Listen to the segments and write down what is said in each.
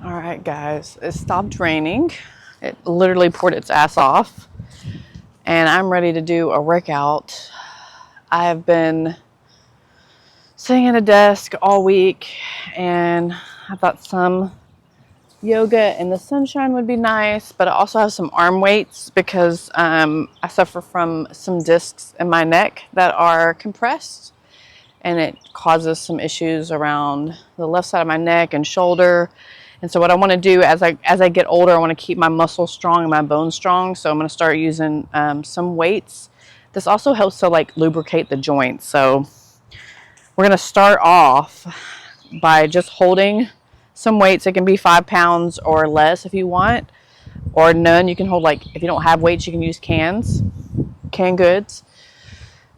All right, guys, it stopped raining. It literally poured its ass off, and I'm ready to do a workout. I have been sitting at a desk all week, and I thought some yoga in the sunshine would be nice, but I also have some arm weights because I suffer from some discs in my neck that are compressed, and it causes some issues around the left side of my neck and shoulder. And so what I want to do as I get older, I want to keep my muscles strong and my bones strong. So I'm going to start using some weights. This also helps to like lubricate the joints. So we're going to start off by just holding some weights. It can be 5 pounds or less if you want, or none. You can hold, like, if you don't have weights, you can use canned goods.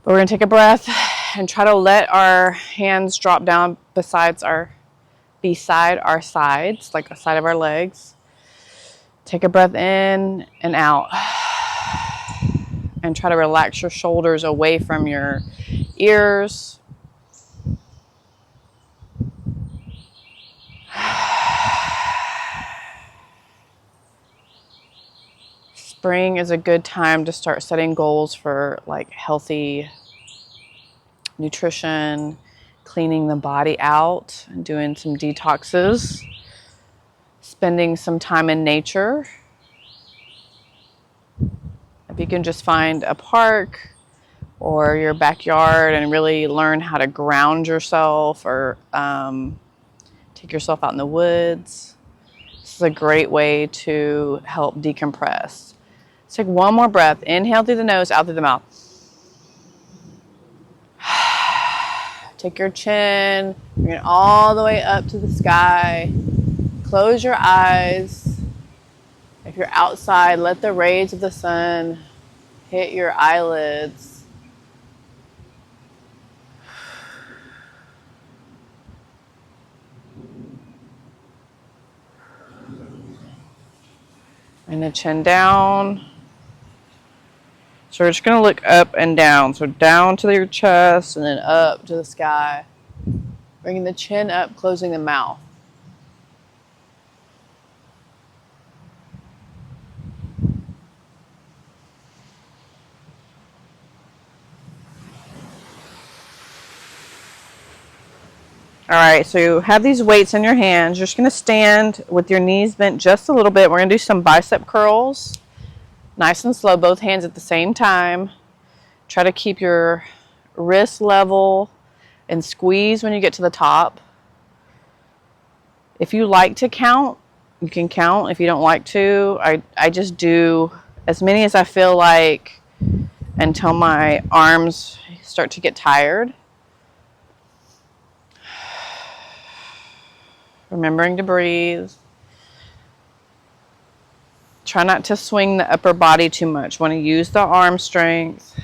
But we're going to take a breath and try to let our hands drop down beside our sides, like the side of our legs. Take a breath in and out. And try to relax your shoulders away from your ears. Spring is a good time to start setting goals for like healthy nutrition, cleaning the body out, and doing some detoxes, spending some time in nature. If you can just find a park or your backyard and really learn how to ground yourself, or take yourself out in the woods, this is a great way to help decompress. Let's take one more breath. Inhale through the nose, out through the mouth. Take your chin, bring it all the way up to the sky. Close your eyes. If you're outside, let the rays of the sun hit your eyelids. And the chin down. So we're just going to look up and down. So down to your chest and then up to the sky. Bringing the chin up, closing the mouth. All right, so you have these weights in your hands. You're just going to stand with your knees bent just a little bit. We're going to do some bicep curls. Nice and slow, both hands at the same time. Try to keep your wrist level and squeeze when you get to the top. If you like to count, you can count. If you don't like to, I just do as many as I feel like until my arms start to get tired. Remembering to breathe. Try not to swing the upper body too much. Want to use the arm strength.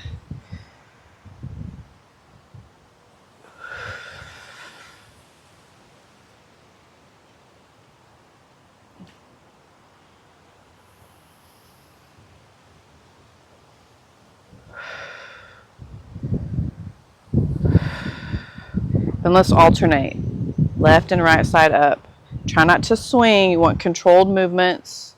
Then let's alternate. Left and right side up. Try not to swing. You want controlled movements.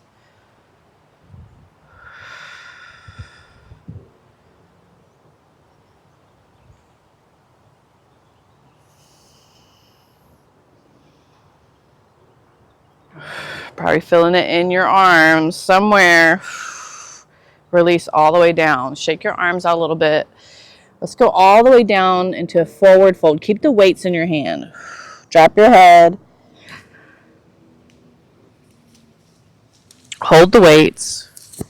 Probably feeling it in your arms somewhere. Release all the way down. Shake your arms out a little bit. Let's go all the way down into a forward fold. Keep the weights in your hand. Drop your head. Hold the weights.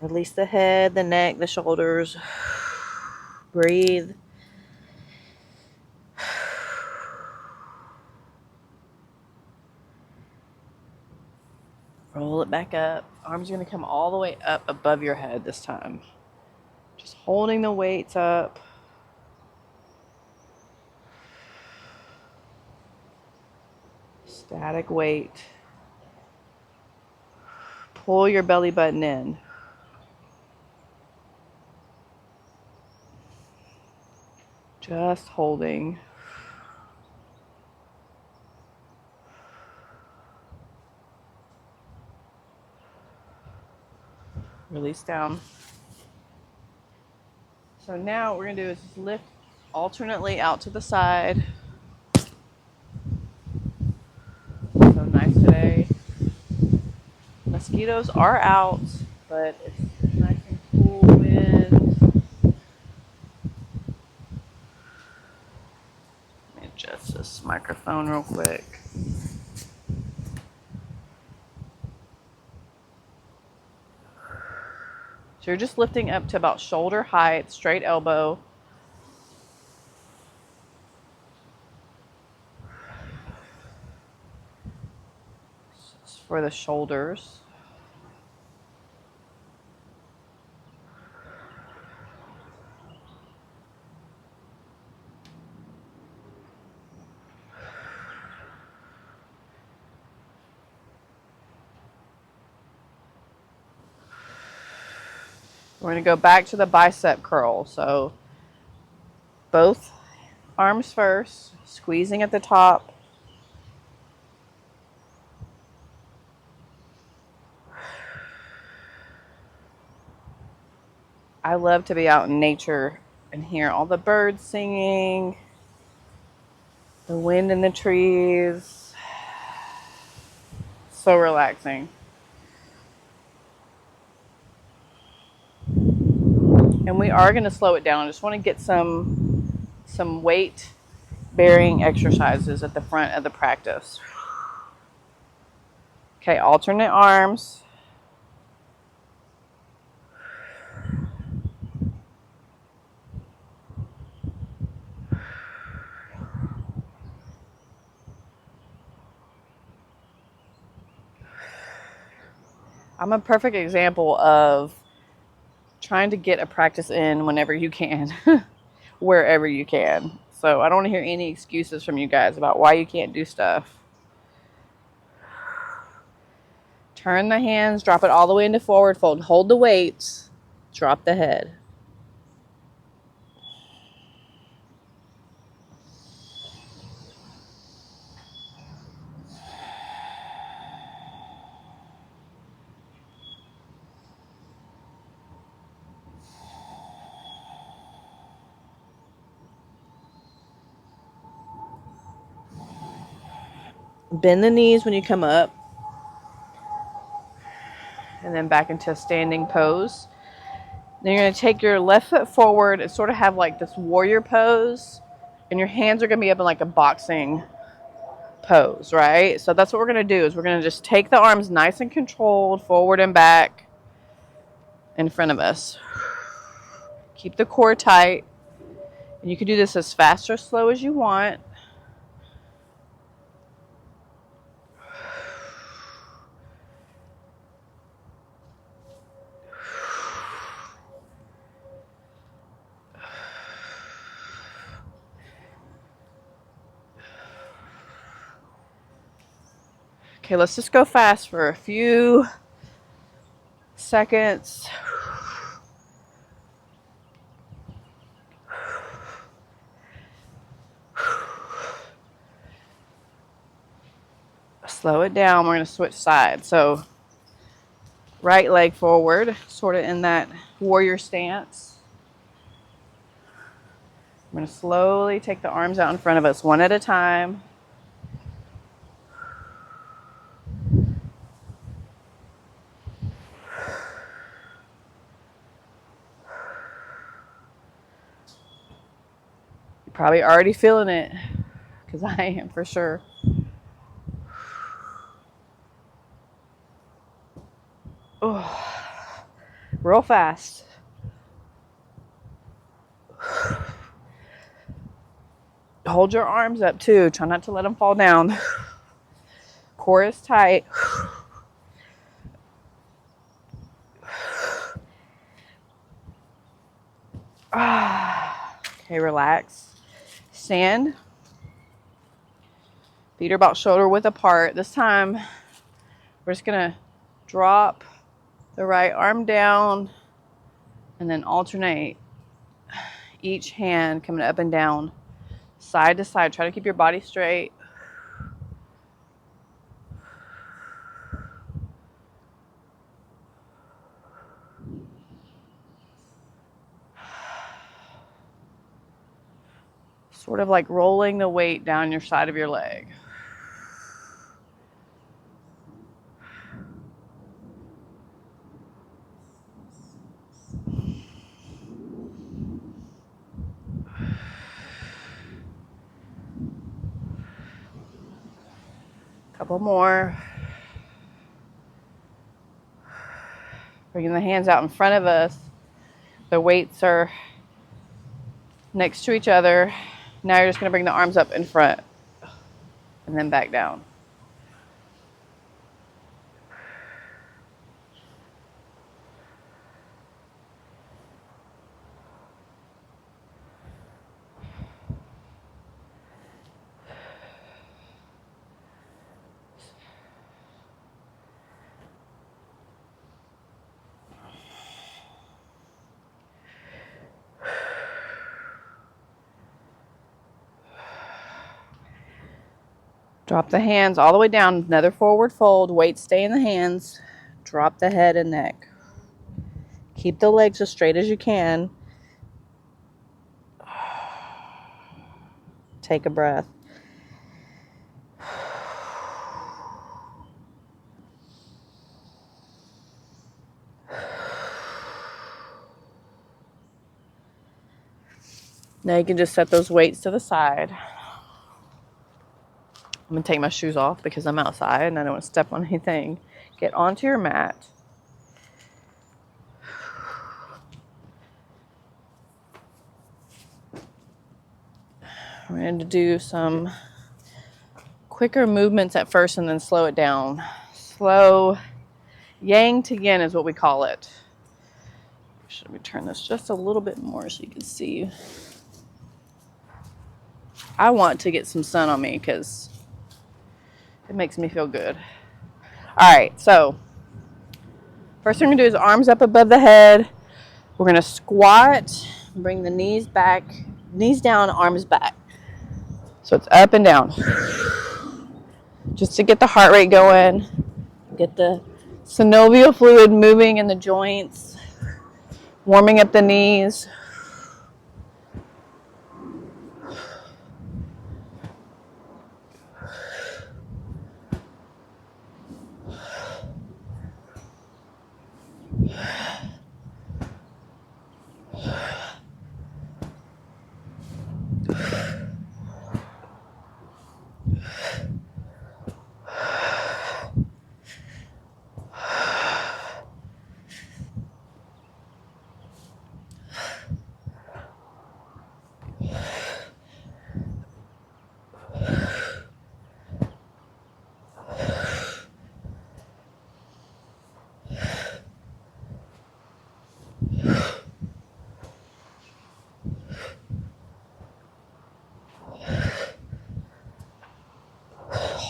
Release the head, the neck, the shoulders. Breathe. Roll it back up. Arms are going to come all the way up above your head this time. Just holding the weights up. Static weight. Pull your belly button in. Just holding. Release down. So now what we're going to do is just lift alternately out to the side. So nice today. Mosquitoes are out, but it's nice and cool wind. Let me adjust this microphone real quick. So you're just lifting up to about shoulder height, straight elbow. Just for the shoulders. We're going to go back to the bicep curl. So both arms first, squeezing at the top. I love to be out in nature and hear all the birds singing, the wind in the trees. So relaxing. And we are going to slow it down. I just want to get some weight bearing exercises at the front of the practice. Okay, alternate arms. I'm a perfect example of trying to get a practice in whenever you can, wherever you can. So I don't want to hear any excuses from you guys about why you can't do stuff. Turn the hands, drop it all the way into forward fold. Hold the weights, drop the head. Bend the knees when you come up. And then back into a standing pose. Then you're going to take your left foot forward and sort of have like this warrior pose. And your hands are going to be up in like a boxing pose, right? So that's what we're going to do is we're going to just take the arms nice and controlled forward and back in front of us. Keep the core tight. And you can do this as fast or slow as you want. Okay, let's just go fast for a few seconds. Slow it down. We're going to switch sides. So right leg forward, sort of in that warrior stance. I'm going to slowly take the arms out in front of us one at a time. You're probably already feeling it, because I am for sure. Oh, real fast. Hold your arms up too. Try not to let them fall down. Core is tight. Okay, relax. Stand. Feet are about shoulder width apart. This time, we're just going to drop the right arm down and then alternate each hand coming up and down, side to side. Try to keep your body straight. Sort of like rolling the weight down your side of your leg. Couple more. Bringing the hands out in front of us. The weights are next to each other. Now you're just going to bring the arms up in front and then back down. Drop the hands all the way down. Another forward fold. Weight stay in the hands. Drop the head and neck. Keep the legs as straight as you can. Take a breath. Now you can just set those weights to the side. I'm going to take my shoes off because I'm outside and I don't want to step on anything. Get onto your mat. We're going to do some quicker movements at first and then slow it down. Slow yang to yin is what we call it. Should we turn this just a little bit more so you can see? I want to get some sun on me because it makes me feel good. All right, so first thing we're going to do is arms up above the head. We're going to squat, bring the knees back, knees down, arms back. So it's up and down. Just to get the heart rate going, get the synovial fluid moving in the joints, warming up the knees.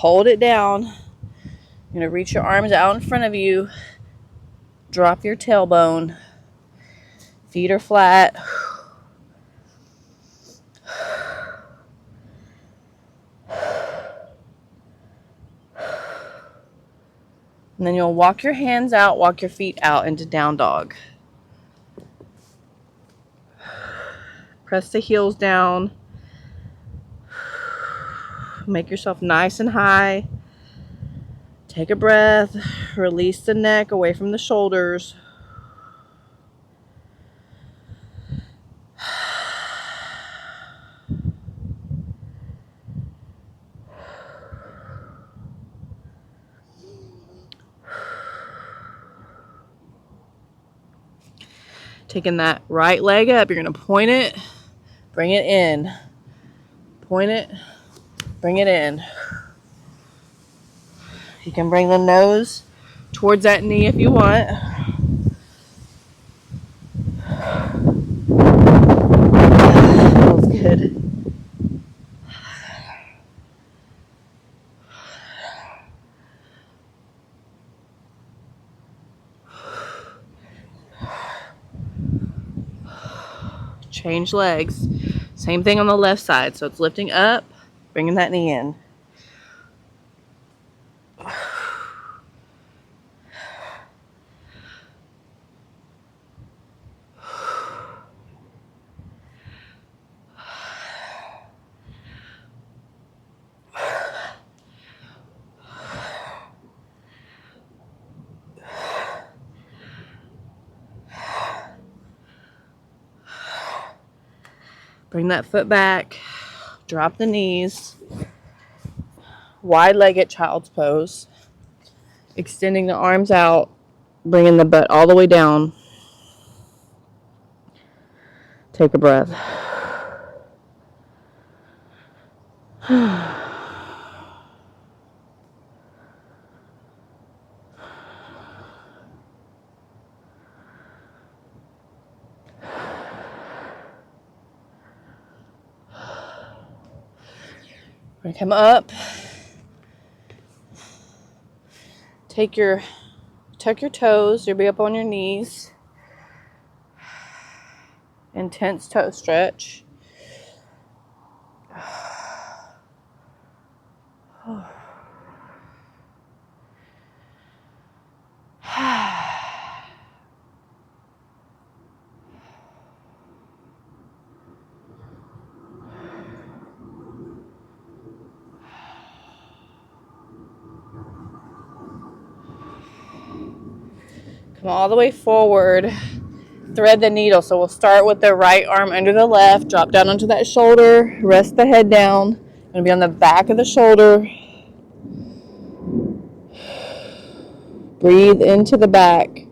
Hold it down. You're going to reach your arms out in front of you. Drop your tailbone. Feet are flat. And then you'll walk your hands out, walk your feet out into down dog. Press the heels down. Make yourself nice and high. Take a breath. Release the neck away from the shoulders. Taking that right leg up, you're going to point it, bring it in. Point it, bring it in. You can bring the nose towards that knee if you want. Feels good. Change legs. Same thing on the left side. So it's lifting up, bringing that knee in. Bring that foot back. Drop the knees. Wide-legged child's pose. Extending the arms out. Bringing the butt all the way down. Take a breath. We're gonna come up. Tuck your toes. You'll be up on your knees. Intense toe stretch. Come all the way forward. Thread the needle. So we'll start with the right arm under the left. Drop down onto that shoulder. Rest the head down. Going to be on the back of the shoulder. Breathe into the back.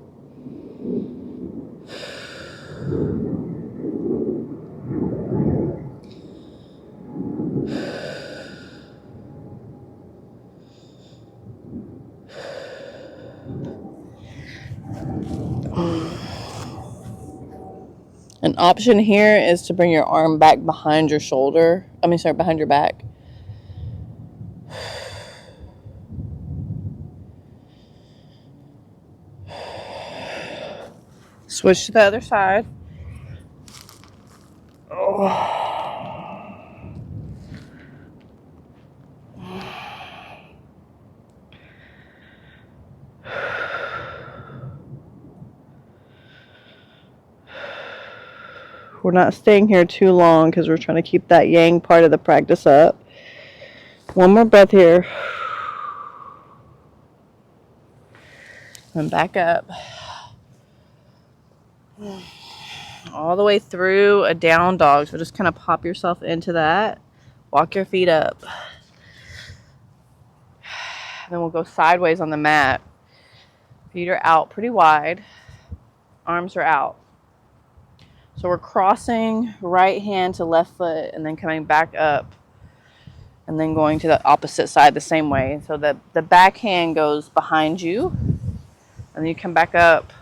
An option here is to bring your arm back behind your shoulder. Behind your back. Switch to the other side. We're not staying here too long because we're trying to keep that yang part of the practice up. One more breath here. And back up. All the way through a down dog. So just kind of pop yourself into that. Walk your feet up. Then we'll go sideways on the mat. Feet are out pretty wide. Arms are out. So we're crossing right hand to left foot and then coming back up and then going to the opposite side the same way. So the back hand goes behind you and then you come back up.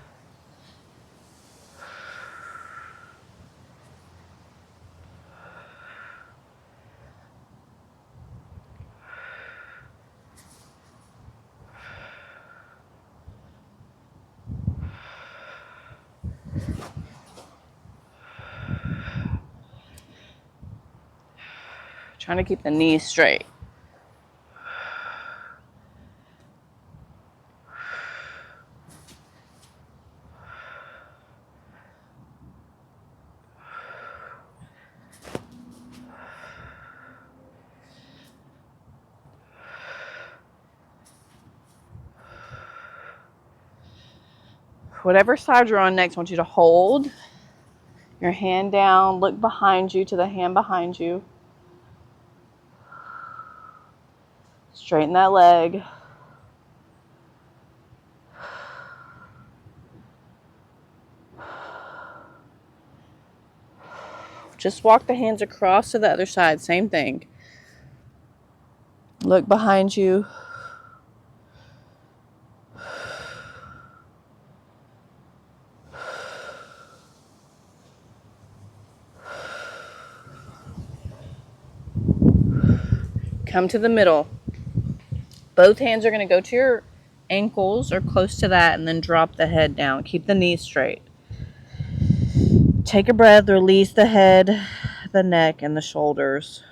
Trying to keep the knees straight. Whatever side you're on next, I want you to hold your hand down, look behind you to the hand behind you. Straighten that leg. Just walk the hands across to the other side, same thing. Look behind you. Come to the middle. Both hands are going to go to your ankles or close to that and then drop the head down. Keep the knees straight. Take a breath, release the head, the neck, and the shoulders.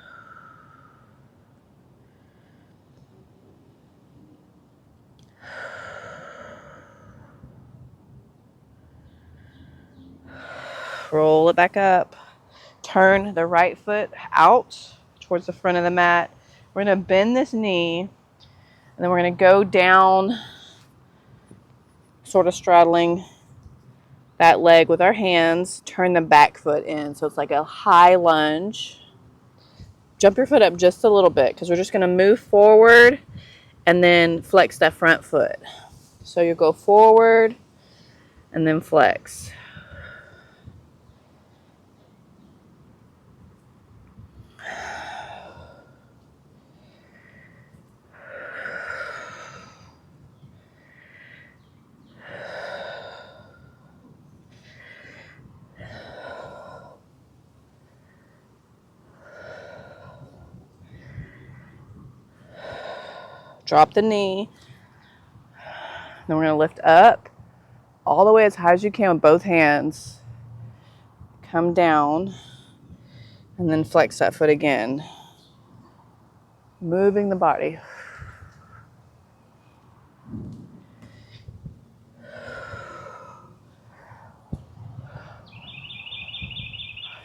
Roll it back up. Turn the right foot out towards the front of the mat. We're going to bend this knee, and then we're going to go down, sort of straddling that leg with our hands, turn the back foot in. So it's like a high lunge. Jump your foot up just a little bit because we're just going to move forward and then flex that front foot. So you go forward and then flex. Drop the knee. Then we're going to lift up all the way as high as you can with both hands. Come down and then flex that foot again. Moving the body.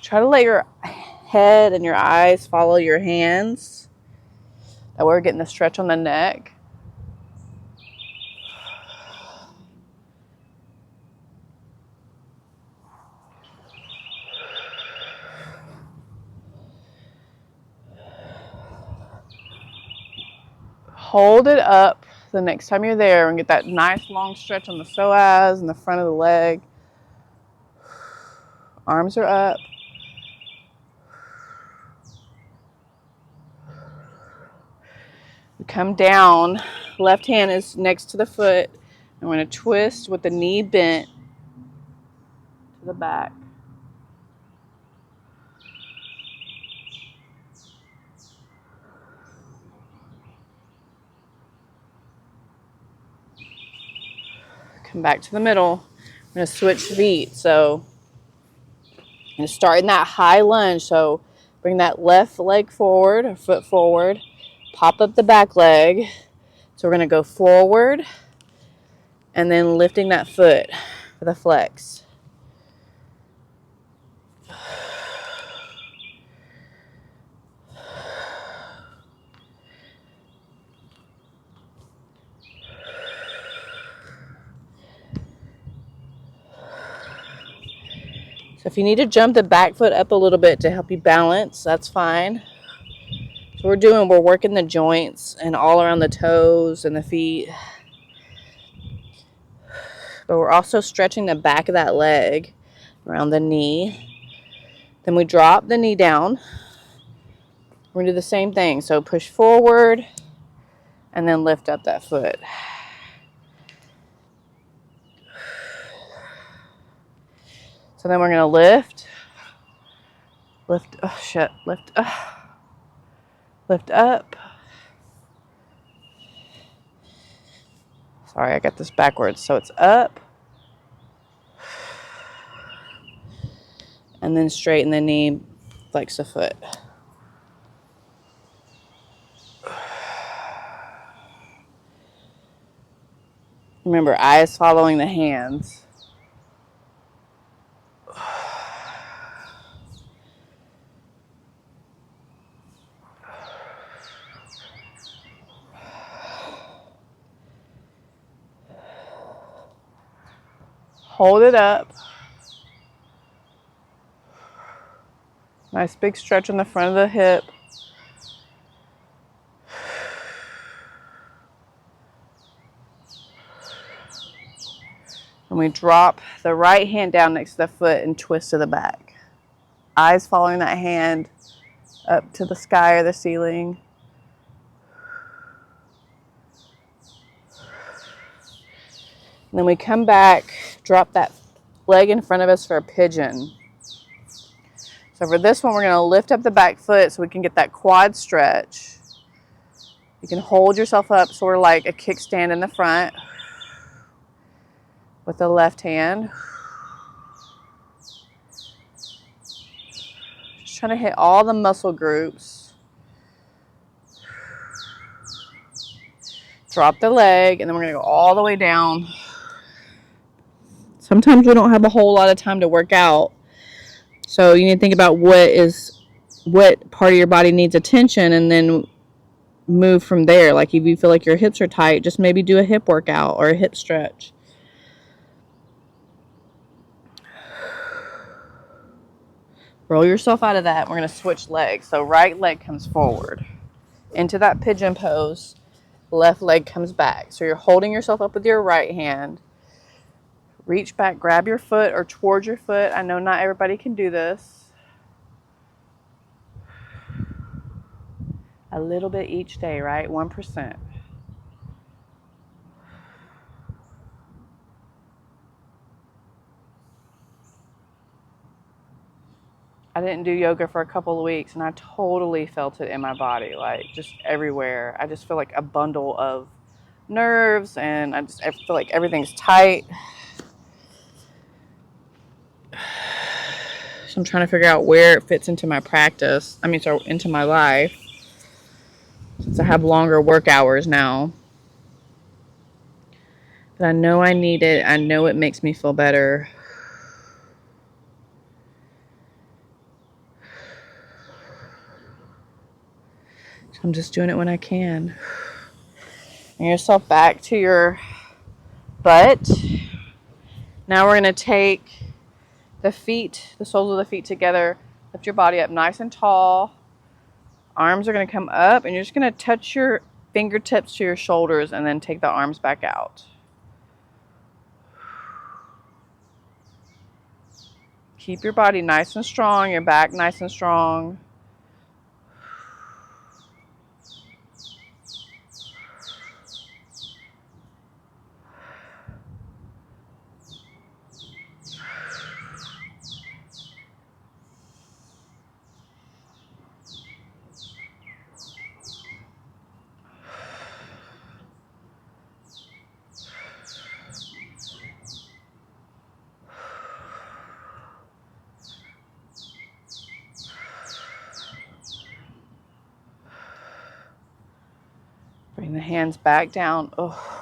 Try to let your head and your eyes follow your hands. That way we're getting the stretch on the neck. Hold it up the next time you're there and get that nice long stretch on the psoas and the front of the leg. Arms are up. We come down. Left hand is next to the foot. And we're going to twist with the knee bent to the back. Come back to the middle. I'm going to switch feet. So I'm going to start in that high lunge. So bring that left leg forward, or foot forward. Pop up the back leg. So we're going to go forward and then lifting that foot for the flex. So if you need to jump the back foot up a little bit to help you balance, that's fine. So we're working the joints and all around the toes and the feet. But we're also stretching the back of that leg around the knee. Then we drop the knee down. We're going to do the same thing. So push forward and then lift up that foot. So then we're going to lift, lift up. Sorry, I got this backwards. So it's up. And then straighten the knee, flex the foot. Remember, eyes following the hands. Hold it up. Nice big stretch on the front of the hip. And we drop the right hand down next to the foot and twist to the back. Eyes following that hand up to the sky or the ceiling. And then we come back, drop that leg in front of us for a pigeon. So for this one, we're going to lift up the back foot so we can get that quad stretch. You can hold yourself up sort of like a kickstand in the front with the left hand. Just trying to hit all the muscle groups. Drop the leg, and then we're going to go all the way down. Sometimes we don't have a whole lot of time to work out. So you need to think about what part of your body needs attention and then move from there. Like if you feel like your hips are tight, just maybe do a hip workout or a hip stretch. Roll yourself out of that. We're going to switch legs. So right leg comes forward into that pigeon pose. Left leg comes back. So you're holding yourself up with your right hand. Reach back, grab your foot or towards your foot. I know not everybody can do this. A little bit each day, right? 1%. I didn't do yoga for a couple of weeks and I totally felt it in my body, like just everywhere. I just feel like a bundle of nerves and I feel like everything's tight. So I'm trying to figure out where it fits into my practice. So into my life. Since I have longer work hours now. But I know I need it. I know it makes me feel better. So I'm just doing it when I can. Bring yourself back to your butt. Now we're going to take the feet, the soles of the feet together. Lift your body up nice and tall. Arms are going to come up and you're just going to touch your fingertips to your shoulders and then take the arms back out. Keep your body nice and strong, your back nice and strong. Bring the hands back down,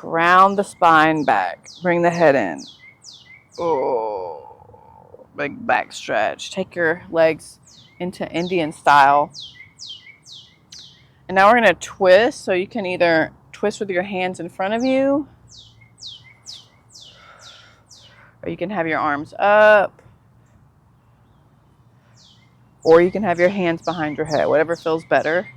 round the spine back. Bring the head in. Big back stretch. Take your legs into Indian style. And now we're going to twist. So you can either twist with your hands in front of you, or you can have your arms up, or you can have your hands behind your head, whatever feels better.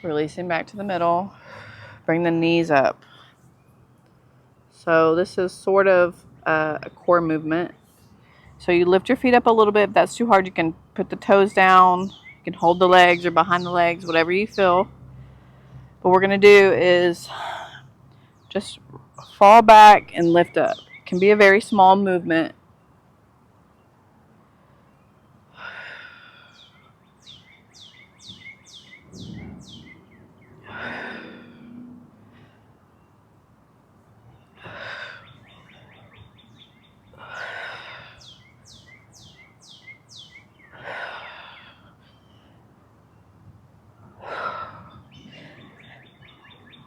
Releasing back to the middle. Bring the knees up. So this is sort of a core movement. So you lift your feet up a little bit. If that's too hard, you can put the toes down. You can hold the legs or behind the legs, whatever you feel. What we're going to do is just fall back and lift up. It can be a very small movement.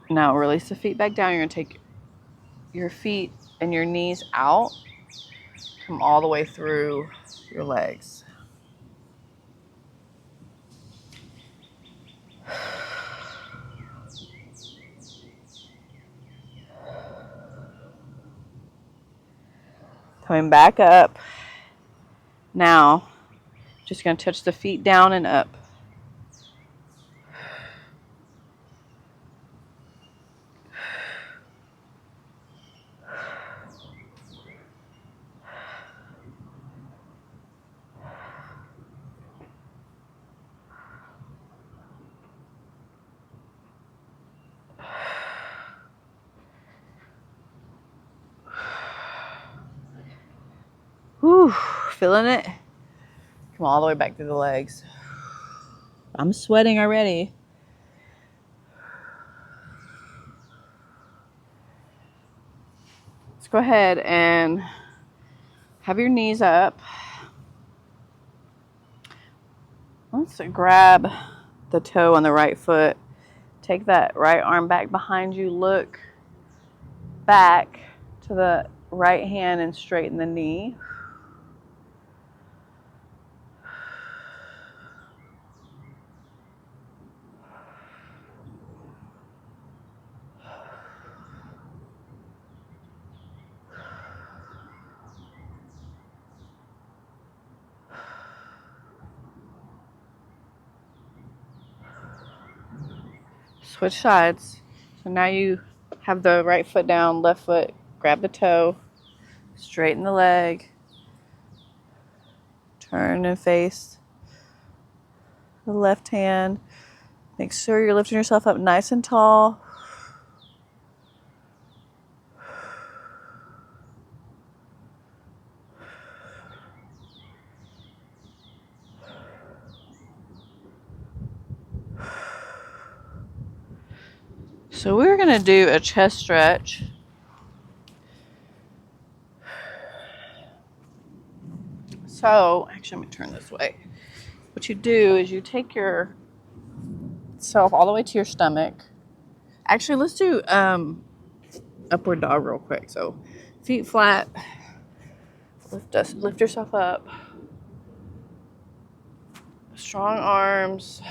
Now release the feet back down. You're going to take your feet and your knees out. Come all the way through your legs. Coming back up. Now, just going to touch the feet down and up. Whew, feeling it? Come all the way back through the legs. I'm sweating already. Let's go ahead and have your knees up. Let's grab the toe on the right foot Take that right arm back behind you. Look back to the right hand and straighten the knee. Switch sides. So now you have the right foot down, left foot, grab the toe, straighten the leg, turn and face the left hand. Make sure you're lifting yourself up nice and tall. So we're going to do a chest stretch. So, actually, let me turn this way. What you do is you take yourself all the way to your stomach. Actually, let's do upward dog real quick. So, feet flat. Lift yourself up. Strong arms.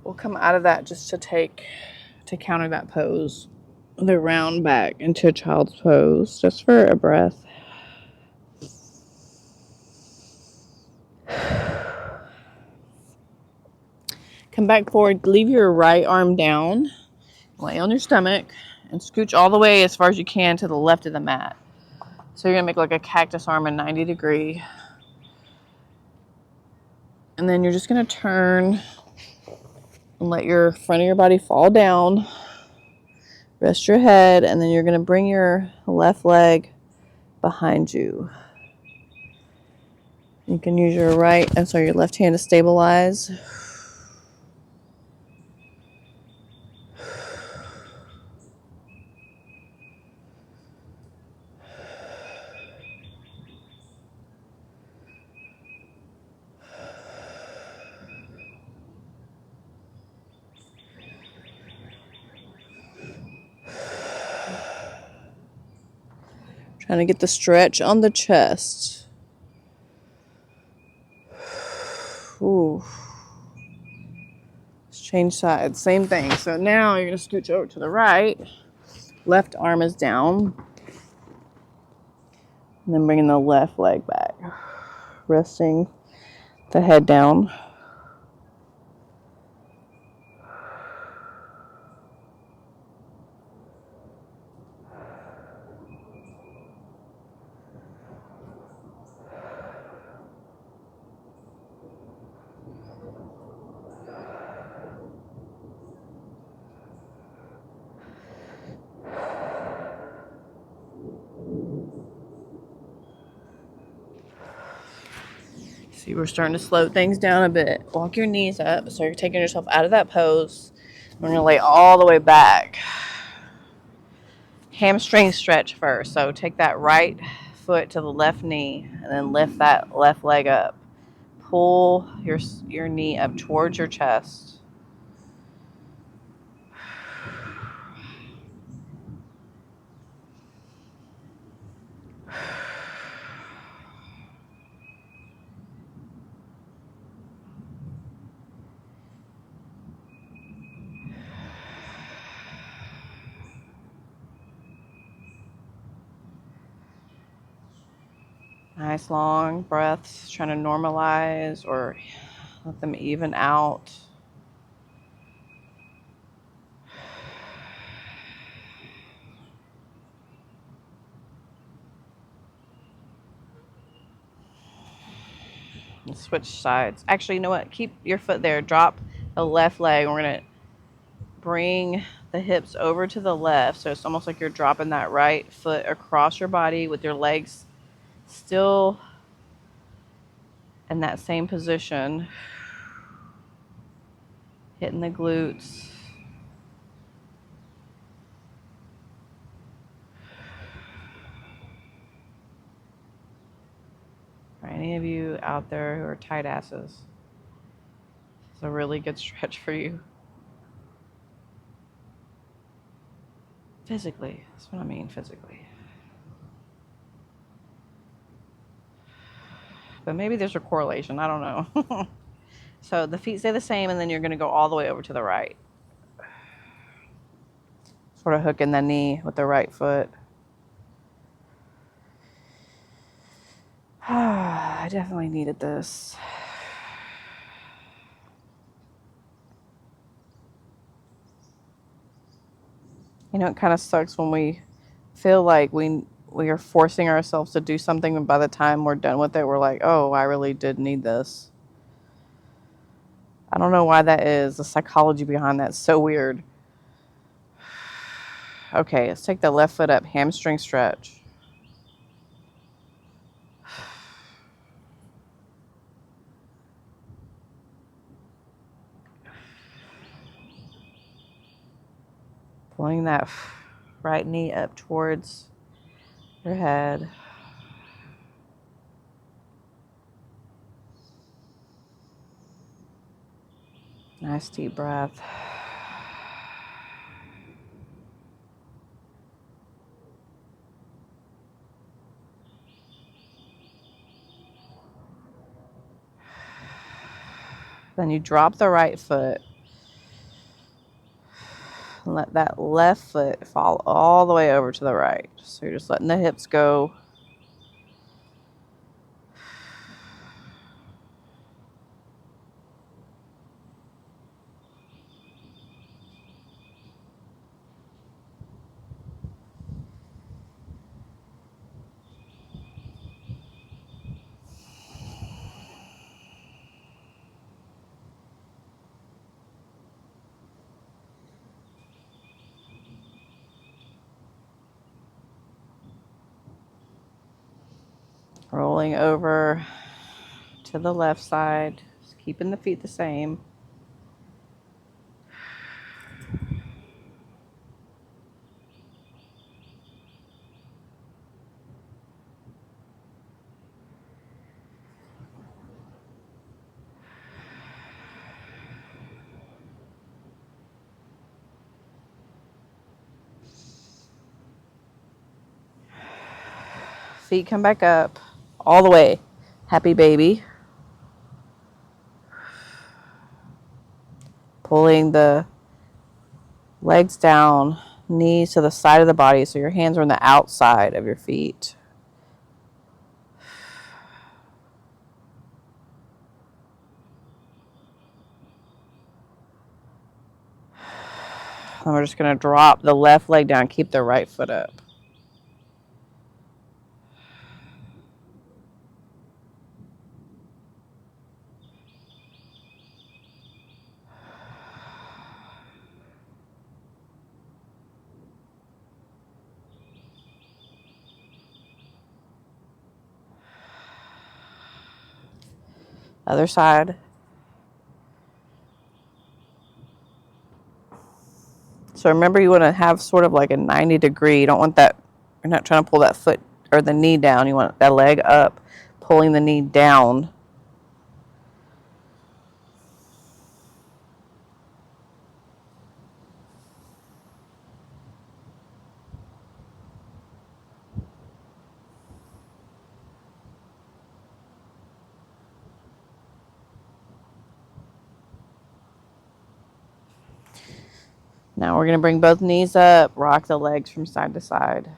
We'll come out of that just to counter that pose. The round back into a child's pose, just for a breath. Come back forward, leave your right arm down, lay on your stomach, and scooch all the way as far as you can to the left of the mat. So you're gonna make like a cactus arm, a 90-degree. And then you're just gonna turn and let your front of your body fall down. Rest your head, and then you're gonna bring your left leg behind you. You can use your your left hand to stabilize. Trying to get the stretch on the chest. Ooh. Let's change sides. Same thing. So now you're going to scooch over to the right. Left arm is down. And then bringing the left leg back. Resting the head down. See, we're starting to slow things down a bit. Walk your knees up. So you're taking yourself out of that pose. We're going to lay all the way back. Hamstring stretch first. So take that right foot to the left knee and then lift that left leg up. Pull your knee up towards your chest. Nice long breaths, trying to normalize or let them even out. And switch sides. Actually, you know what? Keep your foot there. Drop the left leg. We're going to bring the hips over to the left. So it's almost like you're dropping that right foot across your body with your legs still in that same position. hitting the glutes. For any of you out there who are tight asses, it's a really good stretch for you. Physically, that's what I mean, physically. But maybe there's a correlation, I don't know. So the feet stay the same, and then you're gonna go all the way over to the right. Sort of hooking the knee with the right foot. I definitely needed this. You know, it kind of sucks when we feel like we are forcing ourselves to do something, and by the time we're done with it, we're like, oh, I really did need this. I don't know why that is. The psychology behind that's so weird. Okay, let's take the left foot up, hamstring stretch. Pulling that right knee up towards your head. Nice deep breath. Then you drop the right foot and let that left foot fall all the way over to the right. So you're just letting the hips go. Rolling over to the left side, just keeping the feet the same. Feet come back up all the way. Happy baby. Pulling the legs down, knees to the side of the body, so your hands are on the outside of your feet. And we're just going to drop the left leg down, keep the right foot up. Other side. So remember, you want to have sort of like a 90 degree. You don't want that, you're not trying to pull that foot or the knee down. You want that leg up, pulling the knee down. Now we're going to bring both knees up, rock the legs from side to side.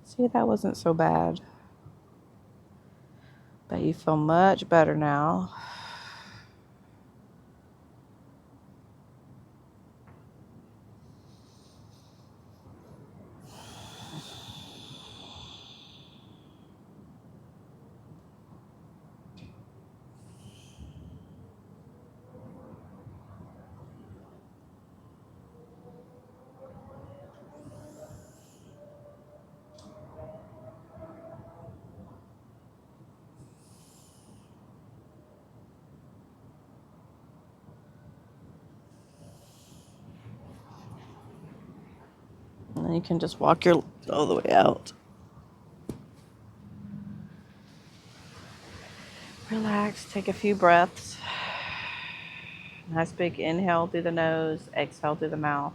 See, that wasn't so bad. But you feel much better now. And you can just walk your legs all the way out. Relax, take a few breaths. Nice big inhale through the nose, exhale through the mouth.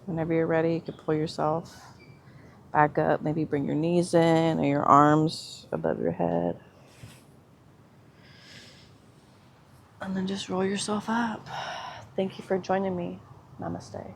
Whenever you're ready, you can pull yourself back up. Maybe bring your knees in or your arms above your head. And then just roll yourself up. Thank you for joining me. Namaste.